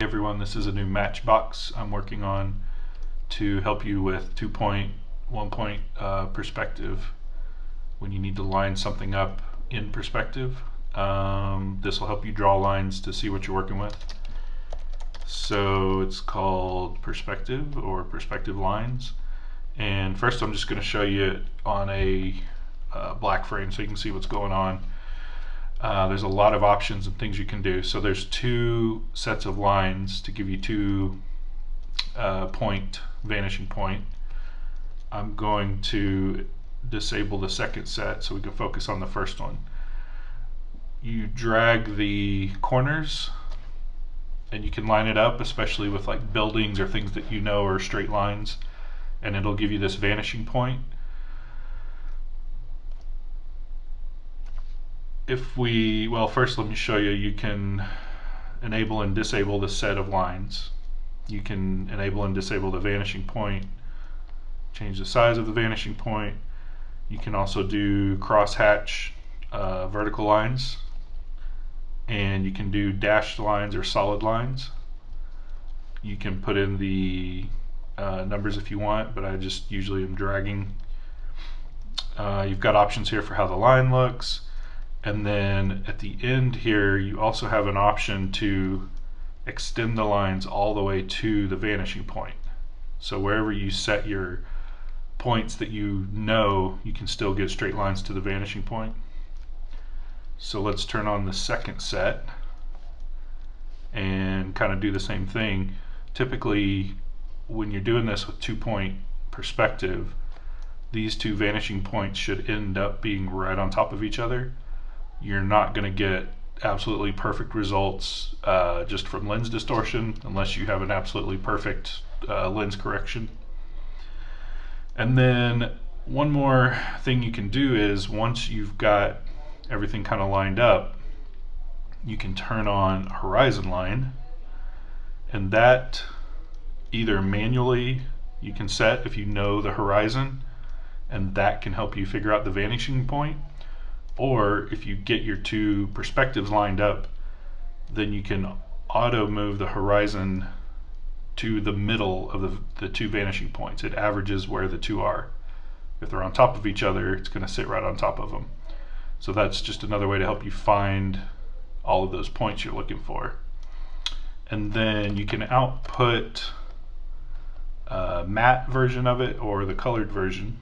everyone, this is a new Matchbox I'm working on to help you with 2-point, 1-point perspective when you need to line something up in perspective. This will help you draw lines to see what you're working with. So it's called perspective or perspective lines. And first I'm just going to show you it on a black frame so you can see what's going on. There's a lot of options and things you can do. So there's two sets of lines to give you 2 vanishing point. I'm going to disable the second set so we can focus on the first one. You drag the corners and you can line it up, especially with like buildings or things that you know are straight lines, and it'll give you this vanishing point. First let me show you, you can enable and disable the set of lines. You can enable and disable the vanishing point, change the size of the vanishing point. You can also do crosshatch vertical lines, and you can do dashed lines or solid lines. You can put in the numbers if you want, but I just usually am dragging. You've got options here for how the line looks. And then at the end here, you also have an option to extend the lines all the way to the vanishing point. So wherever you set your points that you know, you can still get straight lines to the vanishing point. So let's turn on the second set and kind of do the same thing. Typically, when you're doing this with 2-point perspective, these 2 vanishing points should end up being right on top of each other. You're not going to get absolutely perfect results just from lens distortion unless you have an absolutely perfect lens correction. And then one more thing you can do is, once you've got everything kind of lined up, you can turn on horizon line, and that either manually you can set if you know the horizon, and that can help you figure out the vanishing point. Or if you get your 2 perspectives lined up, then you can auto move the horizon to the middle of the 2 vanishing points. It averages where the 2 are. If they're on top of each other, it's going to sit right on top of them. So that's just another way to help you find all of those points you're looking for. And then you can output a matte version of it or the colored version.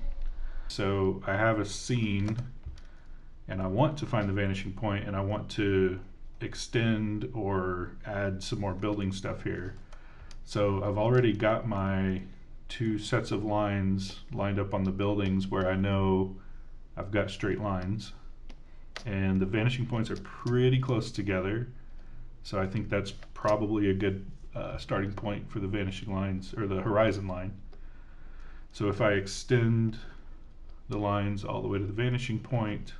So I have a scene and I want to find the vanishing point, and I want to extend or add some more building stuff here. So I've already got my 2 sets of lines lined up on the buildings where I know I've got straight lines, and the vanishing points are pretty close together. So I think that's probably a good starting point for the vanishing lines, or the horizon line. So if I extend the lines all the way to the vanishing point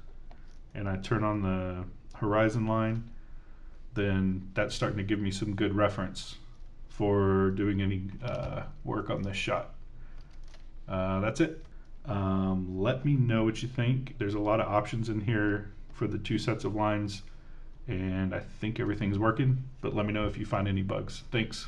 and I turn on the horizon line, then that's starting to give me some good reference for doing any work on this shot. That's it. Let me know what you think. There's a lot of options in here for the 2 sets of lines, and I think everything's working, but let me know if you find any bugs. Thanks.